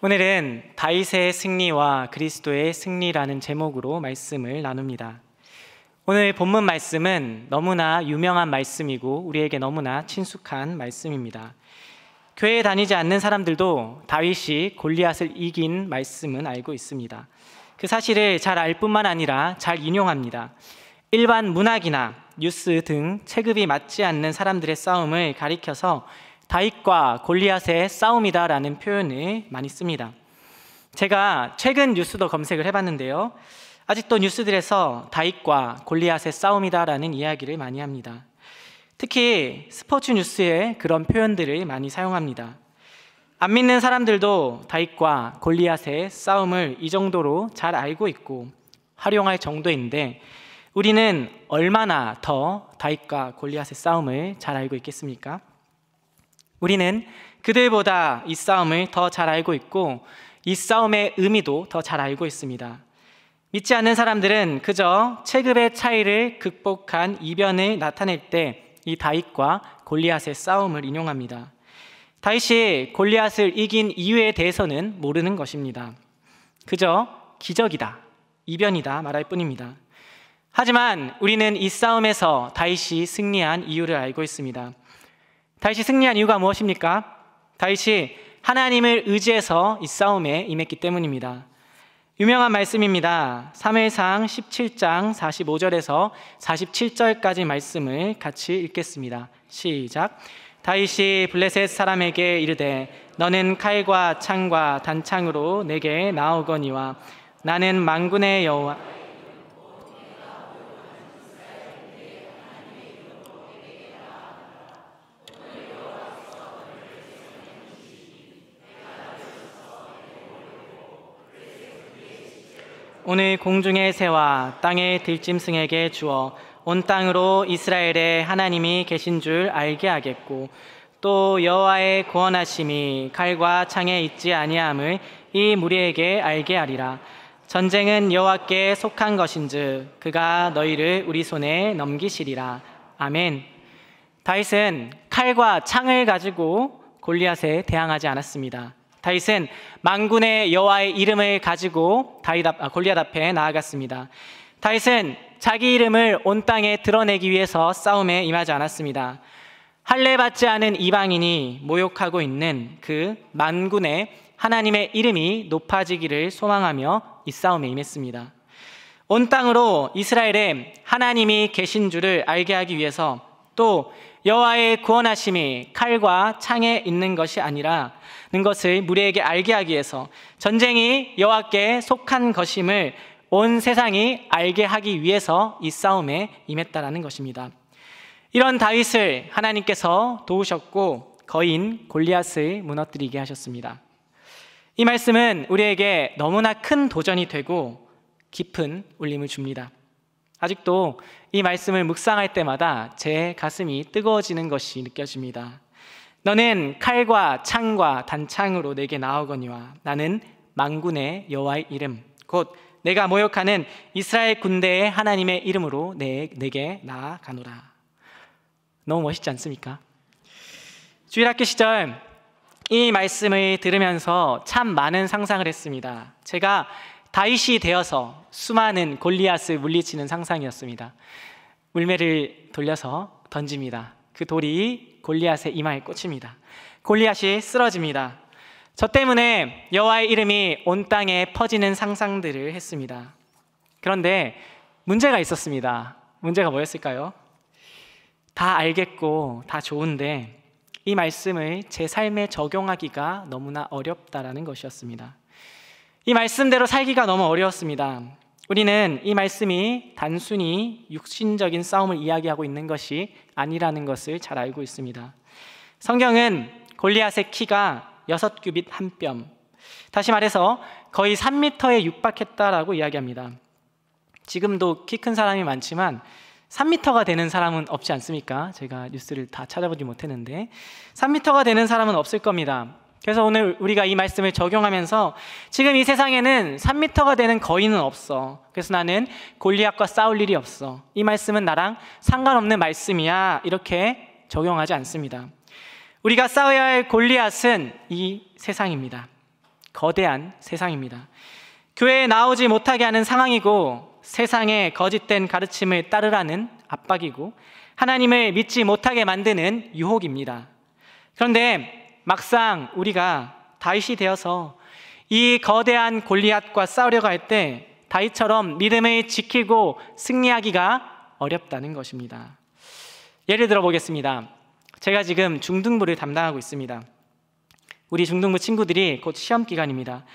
오늘은 다윗의 승리와 그리스도의 승리라는 제목으로 말씀을 나눕니다. 오늘 본문 말씀은 너무나 유명한 말씀이고 우리에게 너무나 친숙한 말씀입니다. 교회에 다니지 않는 사람들도 다윗이 골리앗을 이긴 말씀은 알고 있습니다. 그 사실을 잘 알 뿐만 아니라 잘 인용합니다. 일반 문학이나 뉴스 등 체급이 맞지 않는 사람들의 싸움을 가리켜서 다윗과 골리앗의 싸움이다라는 표현을 많이 씁니다. 제가 최근 뉴스도 검색을 해봤는데요, 아직도 뉴스들에서 다윗과 골리앗의 싸움이다라는 이야기를 많이 합니다. 특히 스포츠 뉴스에 그런 표현들을 많이 사용합니다. 안 믿는 사람들도 다윗과 골리앗의 싸움을 이 정도로 잘 알고 있고 활용할 정도인데, 우리는 얼마나 더 다윗과 골리앗의 싸움을 잘 알고 있겠습니까? 우리는 그들보다 이 싸움을 더 잘 알고 있고 이 싸움의 의미도 더 잘 알고 있습니다. 믿지 않는 사람들은 그저 체급의 차이를 극복한 이변을 나타낼 때 이 다윗과 골리앗의 싸움을 인용합니다. 다윗이 골리앗을 이긴 이유에 대해서는 모르는 것입니다. 그저 기적이다, 이변이다 말할 뿐입니다. 하지만 우리는 이 싸움에서 다윗이 승리한 이유를 알고 있습니다. 다윗이 승리한 이유가 무엇입니까? 다윗이 하나님을 의지해서 이 싸움에 임했기 때문입니다. 유명한 말씀입니다. 사무엘상 17장 45절에서 47절까지 말씀을 같이 읽겠습니다. 시작. 다윗이 블레셋 사람에게 이르되 너는 칼과 창과 단창으로 내게 나오거니와 나는 만군의 여호와 오늘 공중의 새와 땅의 들짐승에게 주어 온 땅으로 이스라엘의 하나님이 계신 줄 알게 하겠고 또 여호와의 구원하심이 칼과 창에 있지 아니함을 이 무리에게 알게 하리라. 전쟁은 여호와께 속한 것인즉 그가 너희를 우리 손에 넘기시리라. 아멘. 다윗은 칼과 창을 가지고 골리앗에 대항하지 않았습니다. 다윗은 만군의 여호와의 이름을 가지고 골리앗 앞에 나아갔습니다. 다윗은 자기 이름을 온 땅에 드러내기 위해서 싸움에 임하지 않았습니다. 할례받지 않은 이방인이 모욕하고 있는 그 만군의 하나님의 이름이 높아지기를 소망하며 이 싸움에 임했습니다. 온 땅으로 이스라엘에 하나님이 계신 줄을 알게 하기 위해서, 또 여호와의 구원하심이 칼과 창에 있는 것이 아니라는 것을 무리에게 알게 하기 위해서, 전쟁이 여호와께 속한 것임을 온 세상이 알게 하기 위해서 이 싸움에 임했다라는 것입니다. 이런 다윗을 하나님께서 도우셨고 거인 골리앗을 무너뜨리게 하셨습니다. 이 말씀은 우리에게 너무나 큰 도전이 되고 깊은 울림을 줍니다. 아직도 이 말씀을 묵상할 때마다 제 가슴이 뜨거워지는 것이 느껴집니다. 너는 칼과 창과 단창으로 내게 나오거니와 나는 만군의 여호와의 이름 곧 내가 모욕하는 이스라엘 군대의 하나님의 이름으로 내게 나아가노라. 너무 멋있지 않습니까? 주일학교 시절 이 말씀을 들으면서 참 많은 상상을 했습니다. 제가 다윗이 되어서 수많은 골리앗을 물리치는 상상이었습니다. 물매를 돌려서 던집니다. 그 돌이 골리앗의 이마에 꽂힙니다. 골리앗이 쓰러집니다. 저 때문에 여호와의 이름이 온 땅에 퍼지는 상상들을 했습니다. 그런데 문제가 있었습니다. 문제가 뭐였을까요? 다 알겠고 다 좋은데 이 말씀을 제 삶에 적용하기가 너무나 어렵다라는 것이었습니다. 이 말씀대로 살기가 너무 어려웠습니다. 우리는 이 말씀이 단순히 육신적인 싸움을 이야기하고 있는 것이 아니라는 것을 잘 알고 있습니다. 성경은 골리앗의 키가 6규빗 1뼘, 다시 말해서 거의 3m에 육박했다라고 이야기합니다. 지금도 키 큰 사람이 많지만 3m가 되는 사람은 없지 않습니까? 제가 뉴스를 다 찾아보지 못했는데 3m가 되는 사람은 없을 겁니다. 그래서 오늘 우리가 이 말씀을 적용하면서 지금 이 세상에는 3m가 되는 거인은 없어. 그래서 나는 골리앗과 싸울 일이 없어. 이 말씀은 나랑 상관없는 말씀이야. 이렇게 적용하지 않습니다. 우리가 싸워야 할 골리앗은 이 세상입니다. 거대한 세상입니다. 교회에 나오지 못하게 하는 상황이고, 세상의 거짓된 가르침을 따르라는 압박이고, 하나님을 믿지 못하게 만드는 유혹입니다. 그런데 막상 우리가 다윗이 되어서 이 거대한 골리앗과 싸우려고 할 때 다윗처럼 믿음을 지키고 승리하기가 어렵다는 것입니다. 예를 들어 보겠습니다. 제가 지금 중등부를 담당하고 있습니다. 우리 중등부 친구들이 곧 시험 기간입니다.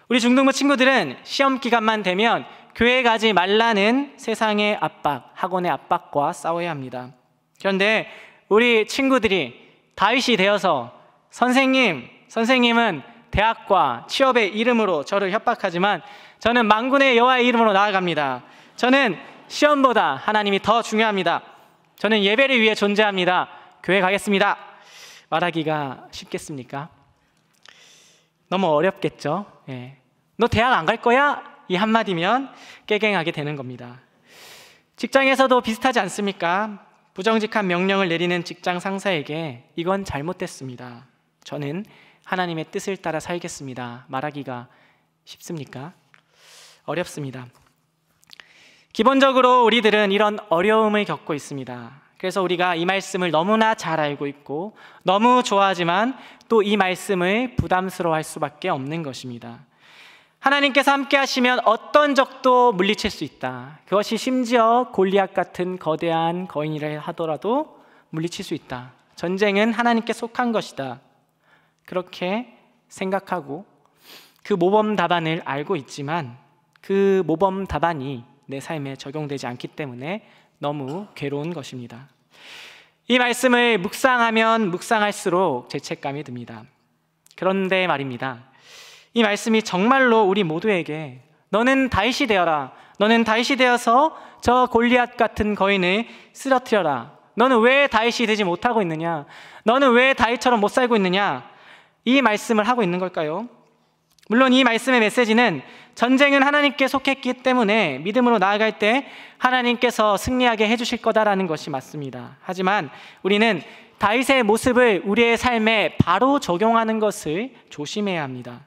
우리 중등부 친구들은 시험 기간만 되면 교회 가지 말라는 세상의 압박, 학원의 압박과 싸워야 합니다. 그런데 우리 친구들이 다윗이 되어서 선생님은 대학과 취업의 이름으로 저를 협박하지만 저는 만군의 여호와의 이름으로 나아갑니다. 저는 시험보다 하나님이 더 중요합니다. 저는 예배를 위해 존재합니다. 교회 가겠습니다. 말하기가 쉽겠습니까? 너무 어렵겠죠? 너 대학 안 갈 거야? 이 한마디면 깨갱하게 되는 겁니다. 직장에서도 비슷하지 않습니까? 부정직한 명령을 내리는 직장 상사에게 이건 잘못됐습니다. 저는 하나님의 뜻을 따라 살겠습니다. 말하기가 쉽습니까? 어렵습니다. 기본적으로 우리들은 이런 어려움을 겪고 있습니다. 그래서 우리가 이 말씀을 너무나 잘 알고 있고 너무 좋아하지만 또 이 말씀을 부담스러워할 수밖에 없는 것입니다. 하나님께서 함께 하시면 어떤 적도 물리칠 수 있다. 그것이 심지어 골리앗 같은 거대한 거인이라 하더라도 물리칠 수 있다. 전쟁은 하나님께 속한 것이다. 그렇게 생각하고 그 모범 답안을 알고 있지만 그 모범 답안이 내 삶에 적용되지 않기 때문에 너무 괴로운 것입니다. 이 말씀을 묵상하면 묵상할수록 죄책감이 듭니다. 그런데 말입니다. 이 말씀이 정말로 우리 모두에게 너는 다윗이 되어라. 너는 다윗이 되어서 저 골리앗 같은 거인을 쓰러뜨려라. 너는 왜 다윗이 되지 못하고 있느냐? 너는 왜 다윗처럼 못 살고 있느냐? 이 말씀을 하고 있는 걸까요? 물론 이 말씀의 메시지는 전쟁은 하나님께 속했기 때문에 믿음으로 나아갈 때 하나님께서 승리하게 해주실 거다라는 것이 맞습니다. 하지만 우리는 다윗의 모습을 우리의 삶에 바로 적용하는 것을 조심해야 합니다.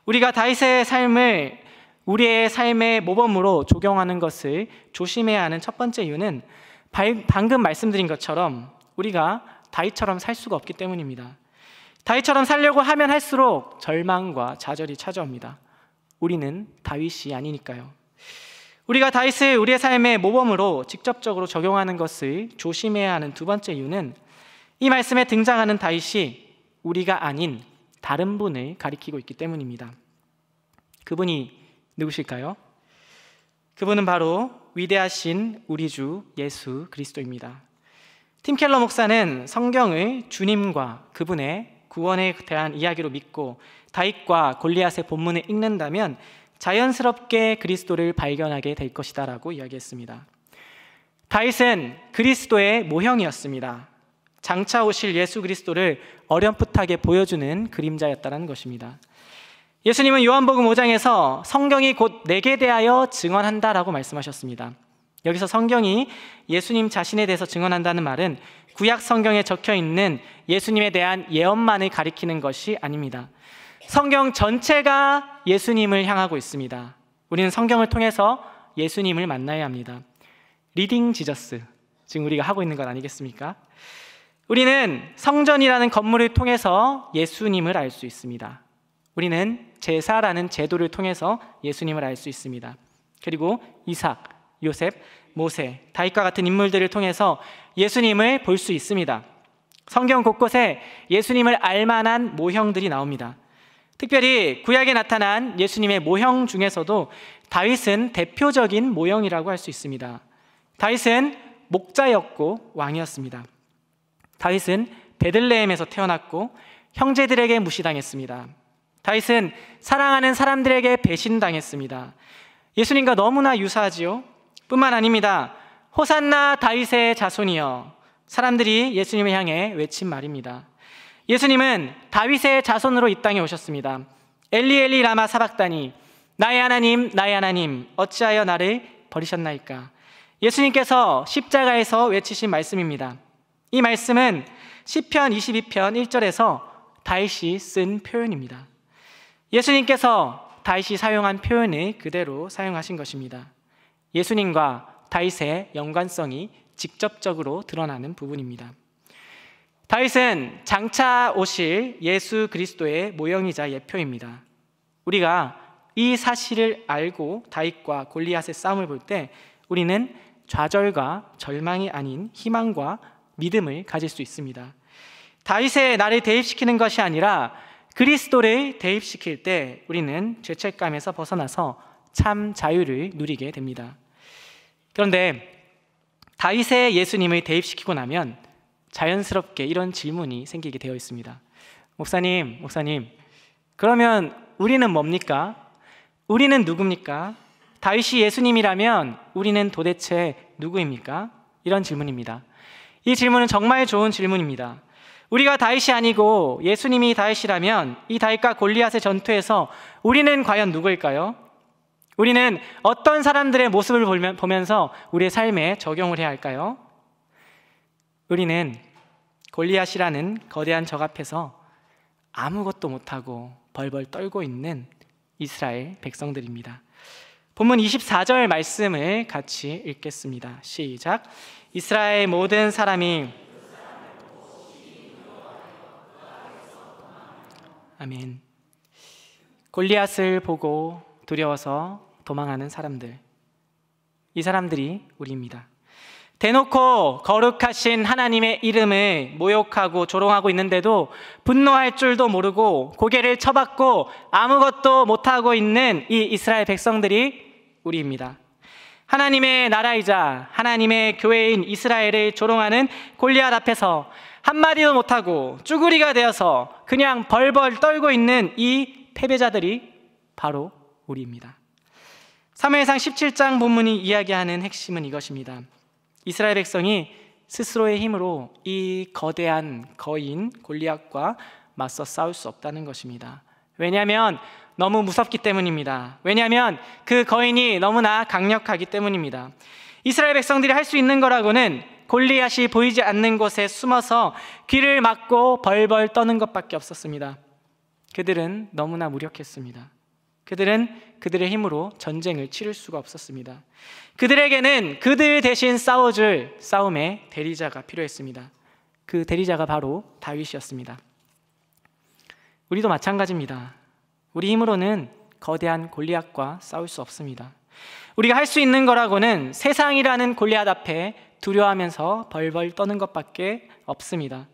우리가 다윗의 삶을 우리의 삶의 모범으로 적용하는 것을 조심해야 하는 첫 번째 이유는 방금 말씀드린 것처럼 우리가 다윗처럼 살 수가 없기 때문입니다. 다윗처럼 살려고 하면 할수록 절망과 좌절이 찾아옵니다. 우리는 다윗이 아니니까요. 우리가 다윗을 우리의 삶의 모범으로 직접적으로 적용하는 것을 조심해야 하는 두 번째 이유는 이 말씀에 등장하는 다윗이 우리가 아닌 다른 분을 가리키고 있기 때문입니다. 그분이 누구실까요? 그분은 바로 위대하신 우리 주 예수 그리스도입니다. 팀 켈러 목사는 성경을 주님과 그분의 구원에 대한 이야기로 믿고 다윗과 골리앗의 본문을 읽는다면 자연스럽게 그리스도를 발견하게 될 것이다 라고 이야기했습니다. 다윗은 그리스도의 모형이었습니다. 장차 오실 예수 그리스도를 어렴풋하게 보여주는 그림자였다는 것입니다. 예수님은 요한복음 5장에서 성경이 곧 내게 대하여 증언한다라고 말씀하셨습니다. 여기서 성경이 예수님 자신에 대해서 증언한다는 말은 구약 성경에 적혀 있는 예수님에 대한 예언만을 가리키는 것이 아닙니다. 성경 전체가 예수님을 향하고 있습니다. 우리는 성경을 통해서 예수님을 만나야 합니다. 리딩 지저스, 지금 우리가 하고 있는 것 아니겠습니까? 우리는 성전이라는 건물을 통해서 예수님을 알 수 있습니다. 우리는 제사라는 제도를 통해서 예수님을 알 수 있습니다. 그리고 이삭, 요셉, 모세, 다윗과 같은 인물들을 통해서 예수님을 볼 수 있습니다. 성경 곳곳에 예수님을 알만한 모형들이 나옵니다. 특별히 구약에 나타난 예수님의 모형 중에서도 다윗은 대표적인 모형이라고 할 수 있습니다. 다윗은 목자였고 왕이었습니다. 다윗은 베들레헴에서 태어났고 형제들에게 무시당했습니다. 다윗은 사랑하는 사람들에게 배신당했습니다. 예수님과 너무나 유사하지요? 뿐만 아닙니다. 호산나 다윗의 자손이여, 사람들이 예수님을 향해 외친 말입니다. 예수님은 다윗의 자손으로 이 땅에 오셨습니다. 엘리 엘리 라마 사박다니, 나의 하나님 어찌하여 나를 버리셨나이까. 예수님께서 십자가에서 외치신 말씀입니다. 이 말씀은 시편 22편 1절에서 다윗이 쓴 표현입니다. 예수님께서 다윗이 사용한 표현을 그대로 사용하신 것입니다. 예수님과 다윗의 연관성이 직접적으로 드러나는 부분입니다. 다윗은 장차 오실 예수 그리스도의 모형이자 예표입니다. 우리가 이 사실을 알고 다윗과 골리앗의 싸움을 볼 때 우리는 좌절과 절망이 아닌 희망과 믿음을 가질 수 있습니다. 다윗의 나를 대입시키는 것이 아니라 그리스도를 대입시킬 때 우리는 죄책감에서 벗어나서 참 자유를 누리게 됩니다. 그런데 다윗의 예수님을 대입시키고 나면 자연스럽게 이런 질문이 생기게 되어 있습니다. 목사님, 그러면 우리는 뭡니까? 우리는 누굽니까? 다윗이 예수님이라면 우리는 도대체 누구입니까? 이런 질문입니다. 이 질문은 정말 좋은 질문입니다. 우리가 다윗이 아니고 예수님이 다윗이라면 이 다윗과 골리앗의 전투에서 우리는 과연 누구일까요? 우리는 어떤 사람들의 모습을 보면서 우리의 삶에 적용을 해야 할까요? 우리는 골리앗이라는 거대한 적 앞에서 아무것도 못하고 벌벌 떨고 있는 이스라엘 백성들입니다. 본문 24절 말씀을 같이 읽겠습니다. 시작. 이스라엘 모든 사람이 아멘. 골리앗을 보고 두려워서 도망하는 사람들, 이 사람들이 우리입니다. 대놓고 거룩하신 하나님의 이름을 모욕하고 조롱하고 있는데도 분노할 줄도 모르고 고개를 쳐박고 아무것도 못하고 있는 이 이스라엘 백성들이 우리입니다. 하나님의 나라이자 하나님의 교회인 이스라엘을 조롱하는 골리앗 앞에서 한마디도 못하고 쭈구리가 되어서 그냥 벌벌 떨고 있는 이 패배자들이 바로 우리입니다. 사무엘상 17장 본문이 이야기하는 핵심은 이것입니다. 이스라엘 백성이 스스로의 힘으로 이 거대한 거인 골리앗과 맞서 싸울 수 없다는 것입니다. 왜냐하면 너무 무섭기 때문입니다. 왜냐하면 그 거인이 너무나 강력하기 때문입니다. 이스라엘 백성들이 할 수 있는 거라고는 골리앗이 보이지 않는 곳에 숨어서 귀를 막고 벌벌 떠는 것밖에 없었습니다. 그들은 너무나 무력했습니다. 그들은 그들의 힘으로 전쟁을 치를 수가 없었습니다. 그들에게는 그들 대신 싸워줄 싸움의 대리자가 필요했습니다. 그 대리자가 바로 다윗이었습니다. 우리도 마찬가지입니다. 우리 힘으로는 거대한 골리앗과 싸울 수 없습니다. 우리가 할 수 있는 거라고는 세상이라는 골리앗 앞에 두려워하면서 벌벌 떠는 것밖에 없습니다.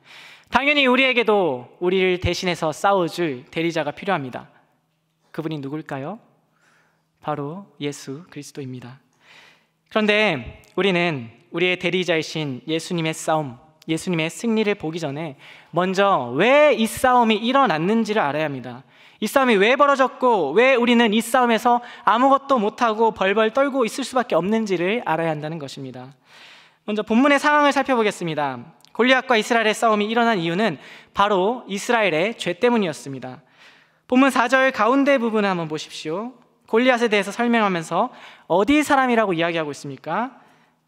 당연히 우리에게도 우리를 대신해서 싸워줄 대리자가 필요합니다. 그분이 누굴까요? 바로 예수 그리스도입니다. 그런데 우리는 우리의 대리자이신 예수님의 싸움, 예수님의 승리를 보기 전에 먼저 왜 이 싸움이 일어났는지를 알아야 합니다. 이 싸움이 왜 벌어졌고 왜 우리는 이 싸움에서 아무것도 못하고 벌벌 떨고 있을 수밖에 없는지를 알아야 한다는 것입니다. 먼저 본문의 상황을 살펴보겠습니다. 골리앗과 이스라엘의 싸움이 일어난 이유는 바로 이스라엘의 죄 때문이었습니다. 본문 4절 가운데 부분을 한번 보십시오. 골리앗에 대해서 설명하면서 어디 사람이라고 이야기하고 있습니까?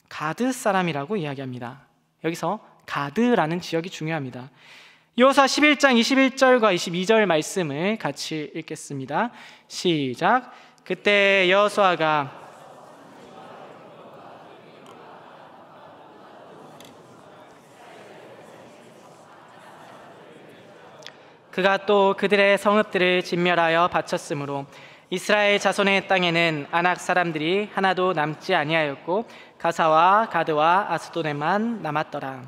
가드 사람이라고 이야기합니다. 여기서 가드라는 지역이 중요합니다. 여호수아 11장 21절과 22절 말씀을 같이 읽겠습니다. 시작. 그때 여호수아가 그가 또 그들의 성읍들을 진멸하여 바쳤으므로 이스라엘 자손의 땅에는 아낙 사람들이 하나도 남지 아니하였고 가사와 가드와 아스도네만 남았더라.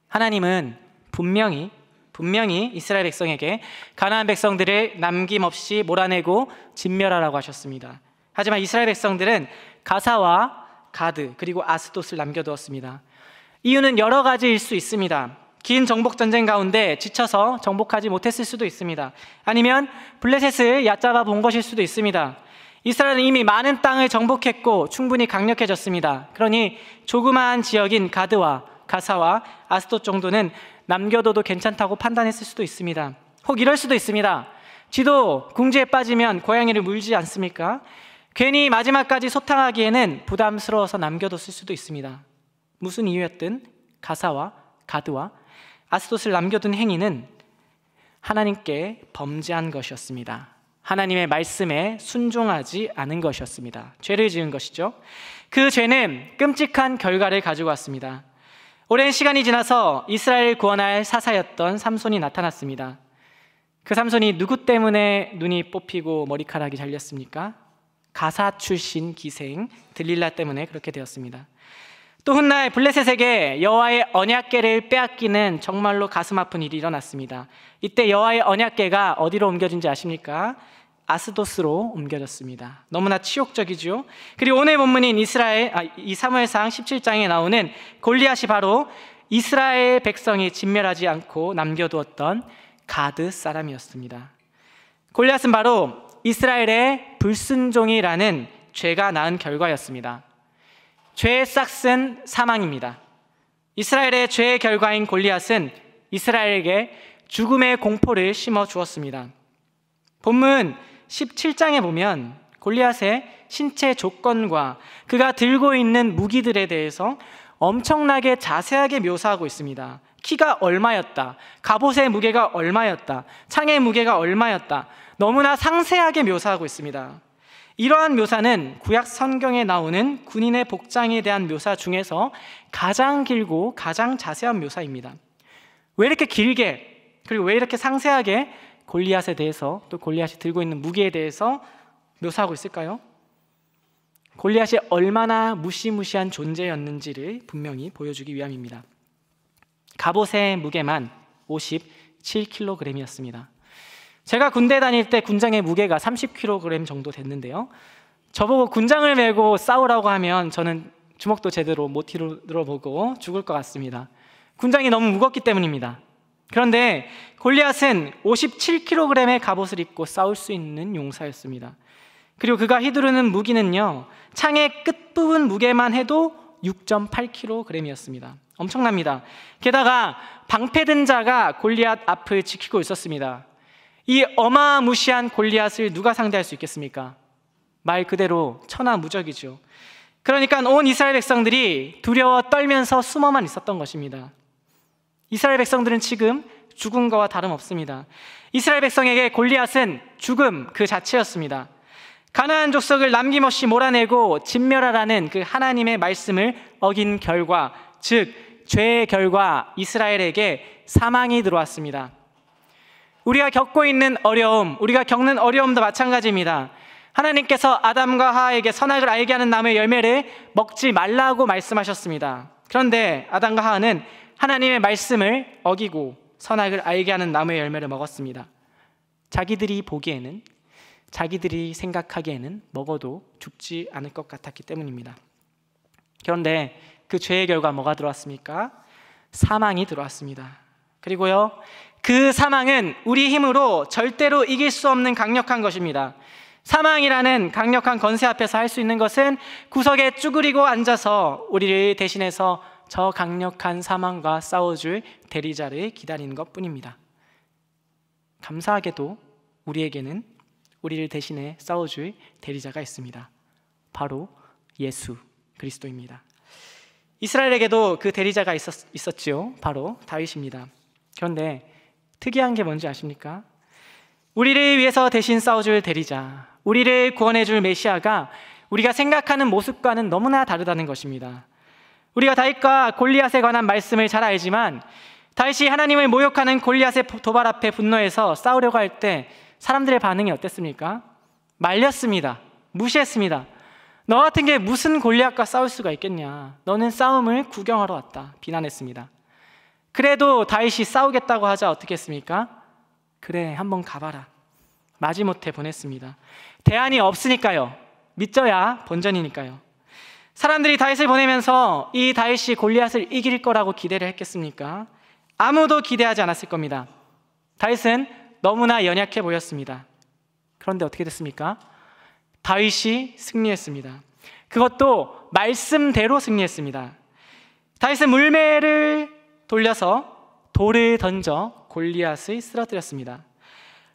하나님은 분명히 이스라엘 백성에게 가나안 백성들을 남김없이 몰아내고 진멸하라고 하셨습니다. 하지만 이스라엘 백성들은 가사와 가드 그리고 아스돗을 남겨두었습니다. 이유는 여러 가지일 수 있습니다. 긴 정복 전쟁 가운데 지쳐서 정복하지 못했을 수도 있습니다. 아니면 블레셋을 얕잡아 본 것일 수도 있습니다. 이스라엘은 이미 많은 땅을 정복했고 충분히 강력해졌습니다. 그러니 조그마한 지역인 가드와 가사와 아스돗 정도는 남겨둬도 괜찮다고 판단했을 수도 있습니다. 혹 이럴 수도 있습니다. 쥐도 궁지에 빠지면 고양이를 물지 않습니까? 괜히 마지막까지 소탕하기에는 부담스러워서 남겨뒀을 수도 있습니다. 무슨 이유였든 가사와 가드와 아스돗을 남겨둔 행위는 하나님께 범죄한 것이었습니다. 하나님의 말씀에 순종하지 않은 것이었습니다. 죄를 지은 것이죠. 그 죄는 끔찍한 결과를 가지고 왔습니다. 오랜 시간이 지나서 이스라엘을 구원할 사사였던 삼손이 나타났습니다. 그 삼손이 누구 때문에 눈이 뽑히고 머리카락이 잘렸습니까? 가사 출신 기생 들릴라 때문에 그렇게 되었습니다. 또 훗날 블레셋에게 여호와의 언약궤를 빼앗기는 정말로 가슴 아픈 일이 일어났습니다. 이때 여호와의 언약궤가 어디로 옮겨진지 아십니까? 아스도스로 옮겨졌습니다. 너무나 치욕적이죠. 그리고 오늘 본문인 이 사무엘상 17장에 나오는 골리앗이 바로 이스라엘 백성이 진멸하지 않고 남겨두었던 가드 사람이었습니다. 골리앗은 바로 이스라엘의 불순종이라는 죄가 낳은 결과였습니다. 죄의 싹은 사망입니다. 이스라엘의 죄의 결과인 골리앗은 이스라엘에게 죽음의 공포를 심어 주었습니다. 본문 17장에 보면 골리앗의 신체 조건과 그가 들고 있는 무기들에 대해서 엄청나게 자세하게 묘사하고 있습니다. 키가 얼마였다, 갑옷의 무게가 얼마였다, 창의 무게가 얼마였다, 너무나 상세하게 묘사하고 있습니다. 이러한 묘사는 구약 성경에 나오는 군인의 복장에 대한 묘사 중에서 가장 길고 가장 자세한 묘사입니다. 왜 이렇게 길게, 그리고 왜 이렇게 상세하게 골리앗에 대해서, 또 골리앗이 들고 있는 무기에 대해서 묘사하고 있을까요? 골리앗이 얼마나 무시무시한 존재였는지를 분명히 보여주기 위함입니다. 갑옷의 무게만 57kg이었습니다. 제가 군대 다닐 때 군장의 무게가 30kg 정도 됐는데요, 저보고 군장을 메고 싸우라고 하면 저는 주먹도 제대로 못 들어보고 죽을 것 같습니다. 군장이 너무 무겁기 때문입니다. 그런데 골리앗은 57kg의 갑옷을 입고 싸울 수 있는 용사였습니다. 그리고 그가 휘두르는 무기는요, 창의 끝부분 무게만 해도 6.8kg이었습니다. 엄청납니다. 게다가 방패든 자가 골리앗 앞을 지키고 있었습니다. 이 어마무시한 골리앗을 누가 상대할 수 있겠습니까? 말 그대로 천하무적이죠. 그러니까 온 이스라엘 백성들이 두려워 떨면서 숨어만 있었던 것입니다. 이스라엘 백성들은 지금 죽은 것과 다름없습니다. 이스라엘 백성에게 골리앗은 죽음 그 자체였습니다. 가나안 족속을 남김없이 몰아내고 진멸하라는 그 하나님의 말씀을 어긴 결과, 즉 죄의 결과, 이스라엘에게 사망이 들어왔습니다. 우리가 겪고 있는 어려움, 우리가 겪는 어려움도 마찬가지입니다. 하나님께서 아담과 하와에게 선악을 알게 하는 나무의 열매를 먹지 말라고 말씀하셨습니다. 그런데 아담과 하와는 하나님의 말씀을 어기고 선악을 알게 하는 나무의 열매를 먹었습니다. 자기들이 보기에는, 자기들이 생각하기에는 먹어도 죽지 않을 것 같았기 때문입니다. 그런데 그 죄의 결과 뭐가 들어왔습니까? 사망이 들어왔습니다. 그리고요, 그 사망은 우리 힘으로 절대로 이길 수 없는 강력한 것입니다. 사망이라는 강력한 권세 앞에서 할 수 있는 것은 구석에 쭈그리고 앉아서 우리를 대신해서 저 강력한 사망과 싸워줄 대리자를 기다리는 것뿐입니다. 감사하게도 우리에게는 우리를 대신해 싸워줄 대리자가 있습니다. 바로 예수 그리스도입니다. 이스라엘에게도 그 대리자가 있었지요. 바로 다윗입니다. 그런데 특이한 게 뭔지 아십니까? 우리를 위해서 대신 싸워줄 대리자, 우리를 구원해줄 메시아가 우리가 생각하는 모습과는 너무나 다르다는 것입니다. 우리가 다윗과 골리앗에 관한 말씀을 잘 알지만 다윗이 하나님을 모욕하는 골리앗의 도발 앞에 분노해서 싸우려고 할 때 사람들의 반응이 어땠습니까? 말렸습니다. 무시했습니다. 너 같은 게 무슨 골리앗과 싸울 수가 있겠냐, 너는 싸움을 구경하러 왔다, 비난했습니다. 그래도 다윗이 싸우겠다고 하자 어떻게 했습니까? 그래, 한번 가봐라, 마지못해 보냈습니다. 대안이 없으니까요. 믿져야 본전이니까요. 사람들이 다윗을 보내면서 이 다윗이 골리앗을 이길 거라고 기대를 했겠습니까? 아무도 기대하지 않았을 겁니다. 다윗은 너무나 연약해 보였습니다. 그런데 어떻게 됐습니까? 다윗이 승리했습니다. 그것도 말씀대로 승리했습니다. 다윗은 물매를 돌려서 돌을 던져 골리앗을 쓰러뜨렸습니다.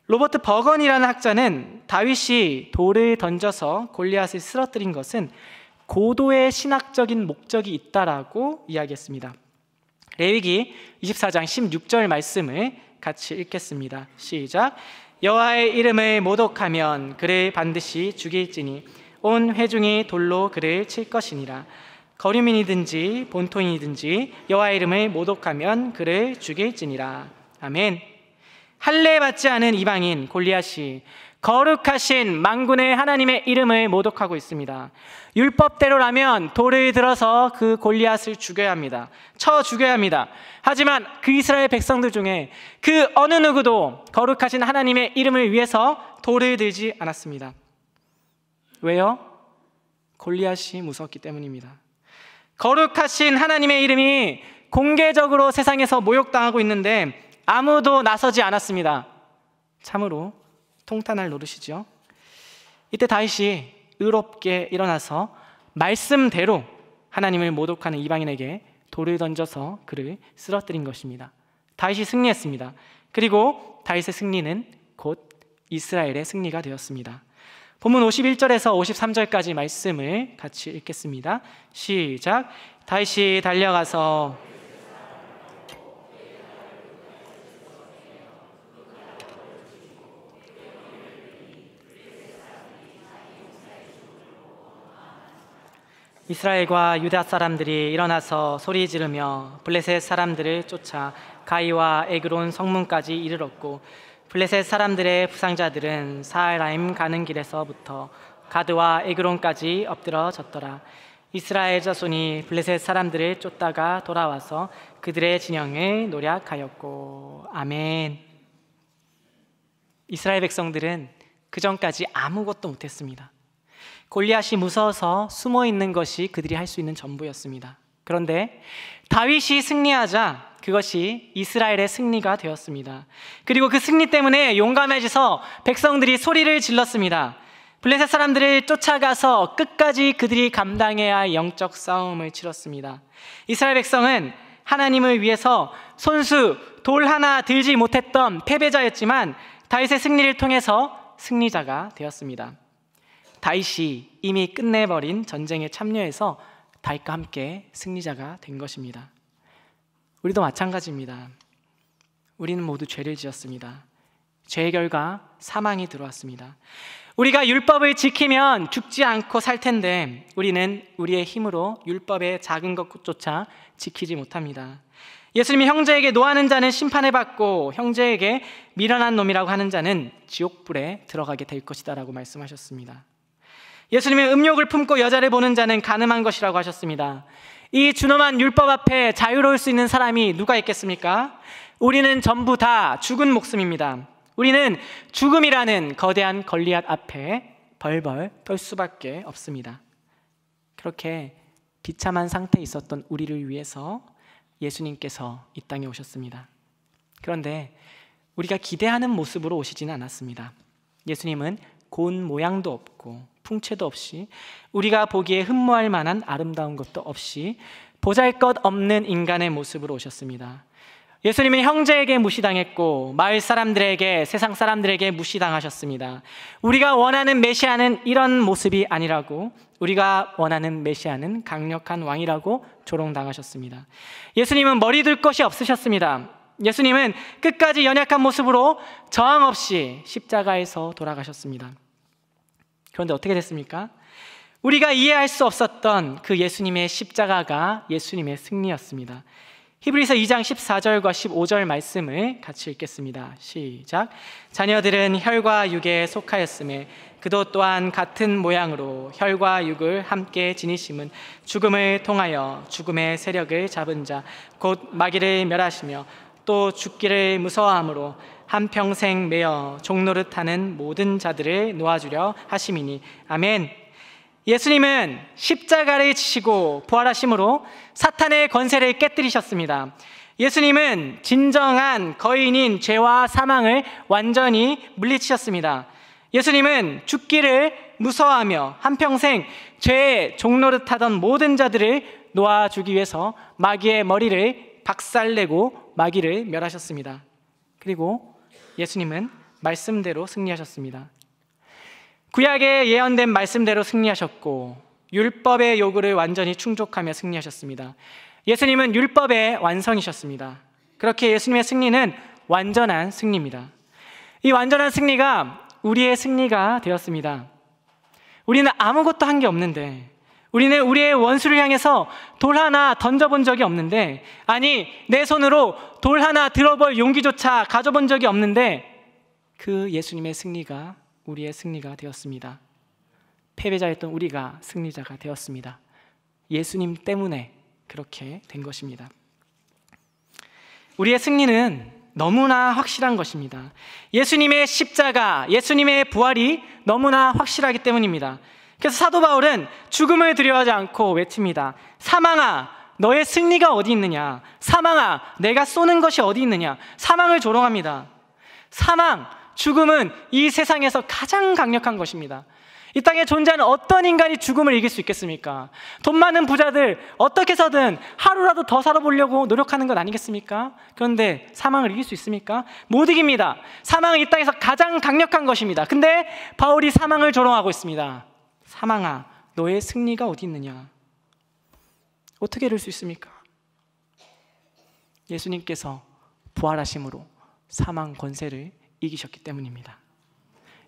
로버트 버건이라는 학자는 다윗이 돌을 던져서 골리앗을 쓰러뜨린 것은 고도의 신학적인 목적이 있다라고 이야기했습니다. 레위기 24장 16절 말씀을 같이 읽겠습니다. 시작. 여호와의 이름을 모독하면 그를 반드시 죽일지니 온 회중이 돌로 그를 칠 것이니라. 거류민이든지 본토인이든지 여호와의 이름을 모독하면 그를 죽일지니라. 아멘. 할례 받지 않은 이방인 골리앗이 거룩하신 만군의 하나님의 이름을 모독하고 있습니다. 율법대로라면 돌을 들어서 그 골리앗을 죽여야 합니다. 쳐 죽여야 합니다. 하지만 그 이스라엘 백성들 중에 그 어느 누구도 거룩하신 하나님의 이름을 위해서 돌을 들지 않았습니다. 왜요? 골리앗이 무섭기 때문입니다. 거룩하신 하나님의 이름이 공개적으로 세상에서 모욕당하고 있는데 아무도 나서지 않았습니다. 참으로 통탄할 노릇이죠. 이때 다윗이 의롭게 일어나서 말씀대로 하나님을 모독하는 이방인에게 돌을 던져서 그를 쓰러뜨린 것입니다. 다윗이 승리했습니다. 그리고 다윗의 승리는 곧 이스라엘의 승리가 되었습니다. 본문 51절에서 53절까지 말씀을 같이 읽겠습니다. 시작. 다윗이 달려가서 이스라엘과 유다 사람들이 일어나서 소리 지르며 블레셋 사람들을 쫓아 가이와 에그론 성문까지 이르렀고 블레셋 사람들의 부상자들은 사하라임 가는 길에서부터 가드와 에그론까지 엎드러졌더라. 이스라엘 자손이 블레셋 사람들을 쫓다가 돌아와서 그들의 진영을 노략하였고. 아멘. 이스라엘 백성들은 그전까지 아무것도 못했습니다. 골리앗이 무서워서 숨어있는 것이 그들이 할 수 있는 전부였습니다. 그런데 다윗이 승리하자 그것이 이스라엘의 승리가 되었습니다. 그리고 그 승리 때문에 용감해져서 백성들이 소리를 질렀습니다. 블레셋 사람들을 쫓아가서 끝까지 그들이 감당해야 할 영적 싸움을 치렀습니다. 이스라엘 백성은 하나님을 위해서 손수 돌 하나 들지 못했던 패배자였지만 다윗의 승리를 통해서 승리자가 되었습니다. 다윗이 이미 끝내버린 전쟁에 참여해서 다윗과 함께 승리자가 된 것입니다. 우리도 마찬가지입니다. 우리는 모두 죄를 지었습니다. 죄의 결과 사망이 들어왔습니다. 우리가 율법을 지키면 죽지 않고 살 텐데 우리는 우리의 힘으로 율법의 작은 것조차 지키지 못합니다. 예수님이 형제에게 노하는 자는 심판을 받고 형제에게 미련한 놈이라고 하는 자는 지옥불에 들어가게 될 것이다 라고 말씀하셨습니다. 예수님은 음욕을 품고 여자를 보는 자는 간음한 것이라고 하셨습니다. 이 준엄한 율법 앞에 자유로울 수 있는 사람이 누가 있겠습니까? 우리는 전부 다 죽은 목숨입니다. 우리는 죽음이라는 거대한 골리앗 앞에 벌벌 떨 수밖에 없습니다. 그렇게 비참한 상태에 있었던 우리를 위해서 예수님께서 이 땅에 오셨습니다. 그런데 우리가 기대하는 모습으로 오시지는 않았습니다. 예수님은 고운 모양도 없고 풍채도 없이 우리가 보기에 흠모할 만한 아름다운 것도 없이 보잘것없는 인간의 모습으로 오셨습니다. 예수님은 형제에게 무시당했고 마을 사람들에게, 세상 사람들에게 무시당하셨습니다. 우리가 원하는 메시아는 이런 모습이 아니라고, 우리가 원하는 메시아는 강력한 왕이라고 조롱당하셨습니다. 예수님은 머리 둘 것이 없으셨습니다. 예수님은 끝까지 연약한 모습으로 저항 없이 십자가에서 돌아가셨습니다. 그런데 어떻게 됐습니까? 우리가 이해할 수 없었던 그 예수님의 십자가가 예수님의 승리였습니다. 히브리서 2장 14절과 15절 말씀을 같이 읽겠습니다. 시작. 자녀들은 혈과 육에 속하였음에 그도 또한 같은 모양으로 혈과 육을 함께 지니심은 죽음을 통하여 죽음의 세력을 잡은 자 곧 마귀를 멸하시며 또 죽기를 무서워함으로 한평생 매어 종노릇하는 모든 자들을 놓아주려 하심이니. 아멘. 예수님은 십자가를 지시고 부활하심으로 사탄의 권세를 깨뜨리셨습니다. 예수님은 진정한 거인인 죄와 사망을 완전히 물리치셨습니다. 예수님은 죽기를 무서워하며 한평생 죄의 종노릇하던 모든 자들을 놓아주기 위해서 마귀의 머리를 박살내고 마귀를 멸하셨습니다. 그리고 예수님은 말씀대로 승리하셨습니다. 구약에 예언된 말씀대로 승리하셨고 율법의 요구를 완전히 충족하며 승리하셨습니다. 예수님은 율법의 완성이셨습니다. 그렇게 예수님의 승리는 완전한 승리입니다. 이 완전한 승리가 우리의 승리가 되었습니다. 우리는 아무것도 한 게 없는데, 우리는 우리의 원수를 향해서 돌 하나 던져본 적이 없는데, 아니 내 손으로 돌 하나 들어볼 용기조차 가져본 적이 없는데 그 예수님의 승리가 우리의 승리가 되었습니다. 패배자였던 우리가 승리자가 되었습니다. 예수님 때문에 그렇게 된 것입니다. 우리의 승리는 너무나 확실한 것입니다. 예수님의 십자가, 예수님의 부활이 너무나 확실하기 때문입니다. 그래서 사도 바울은 죽음을 두려워하지 않고 외칩니다. 사망아, 너의 승리가 어디 있느냐? 사망아, 내가 쏘는 것이 어디 있느냐? 사망을 조롱합니다. 사망, 죽음은 이 세상에서 가장 강력한 것입니다. 이 땅에 존재하는 어떤 인간이 죽음을 이길 수 있겠습니까? 돈 많은 부자들 어떻게 해서든 하루라도 더 살아보려고 노력하는 것 아니겠습니까? 그런데 사망을 이길 수 있습니까? 못 이깁니다. 사망은 이 땅에서 가장 강력한 것입니다. 근데 바울이 사망을 조롱하고 있습니다. 사망아, 너의 승리가 어디 있느냐? 어떻게 이럴 수 있습니까? 예수님께서 부활하심으로 사망 권세를 이기셨기 때문입니다.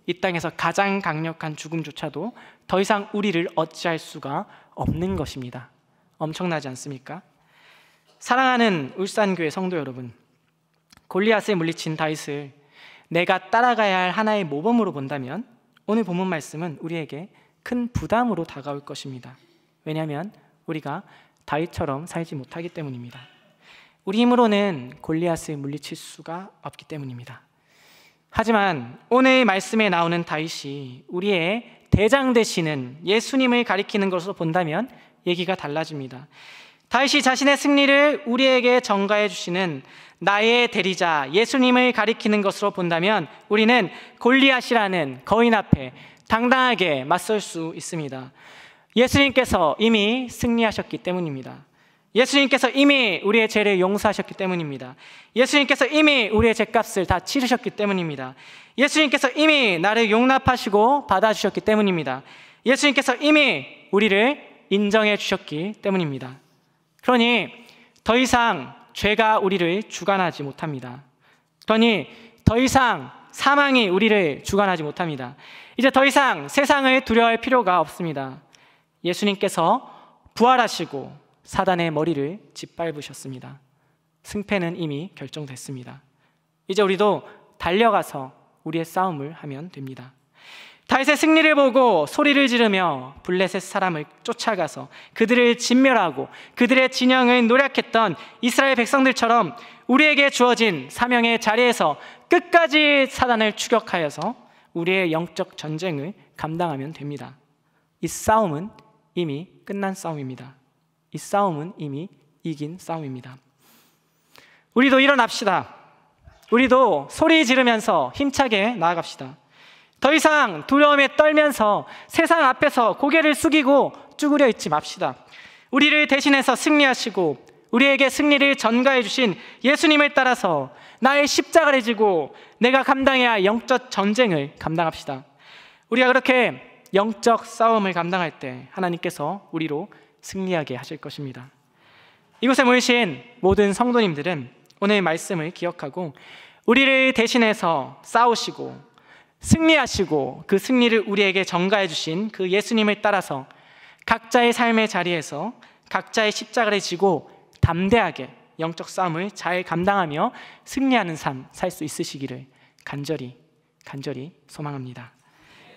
이 땅에서 가장 강력한 죽음조차도 더 이상 우리를 어찌할 수가 없는 것입니다. 엄청나지 않습니까? 사랑하는 울산교회 성도 여러분, 골리앗을 물리친 다윗을 내가 따라가야 할 하나의 모범으로 본다면 오늘 본문 말씀은 우리에게 큰 부담으로 다가올 것입니다. 왜냐하면 우리가 다윗처럼 살지 못하기 때문입니다. 우리 힘으로는 골리앗을 물리칠 수가 없기 때문입니다. 하지만 오늘 말씀에 나오는 다윗이 우리의 대장 되시는 예수님을 가리키는 것으로 본다면 얘기가 달라집니다. 다윗이 자신의 승리를 우리에게 전가해 주시는 나의 대리자 예수님을 가리키는 것으로 본다면 우리는 골리앗이라는 거인 앞에 당당하게 맞설 수 있습니다. 예수님께서 이미 승리하셨기 때문입니다. 예수님께서 이미 우리의 죄를 용서하셨기 때문입니다. 예수님께서 이미 우리의 죄값을 다 치르셨기 때문입니다. 예수님께서 이미 나를 용납하시고 받아주셨기 때문입니다. 예수님께서 이미 우리를 인정해 주셨기 때문입니다. 그러니 더 이상 죄가 우리를 주관하지 못합니다. 그러니 더 이상 사망이 우리를 주관하지 못합니다. 이제 더 이상 세상을 두려워할 필요가 없습니다. 예수님께서 부활하시고 사단의 머리를 짓밟으셨습니다. 승패는 이미 결정됐습니다. 이제 우리도 달려가서 우리의 싸움을 하면 됩니다. 다윗의 승리를 보고 소리를 지르며 블레셋 사람을 쫓아가서 그들을 진멸하고 그들의 진영을 노략했던 이스라엘 백성들처럼 우리에게 주어진 사명의 자리에서 끝까지 사단을 추격하여서 우리의 영적 전쟁을 감당하면 됩니다. 이 싸움은 이미 끝난 싸움입니다. 이 싸움은 이미 이긴 싸움입니다. 우리도 일어납시다. 우리도 소리 지르면서 힘차게 나아갑시다. 더 이상 두려움에 떨면서 세상 앞에서 고개를 숙이고 쭈그려 있지 맙시다. 우리를 대신해서 승리하시고 우리에게 승리를 전가해 주신 예수님을 따라서 나의 십자가를 지고 내가 감당해야 할 영적 전쟁을 감당합시다. 우리가 그렇게 영적 싸움을 감당할 때 하나님께서 우리로 승리하게 하실 것입니다. 이곳에 모이신 모든 성도님들은 오늘 말씀을 기억하고 우리를 대신해서 싸우시고 승리하시고 그 승리를 우리에게 전가해 주신 그 예수님을 따라서 각자의 삶의 자리에서 각자의 십자가를 지고 담대하게 영적 싸움을 잘 감당하며 승리하는 삶 살 수 있으시기를 간절히 소망합니다.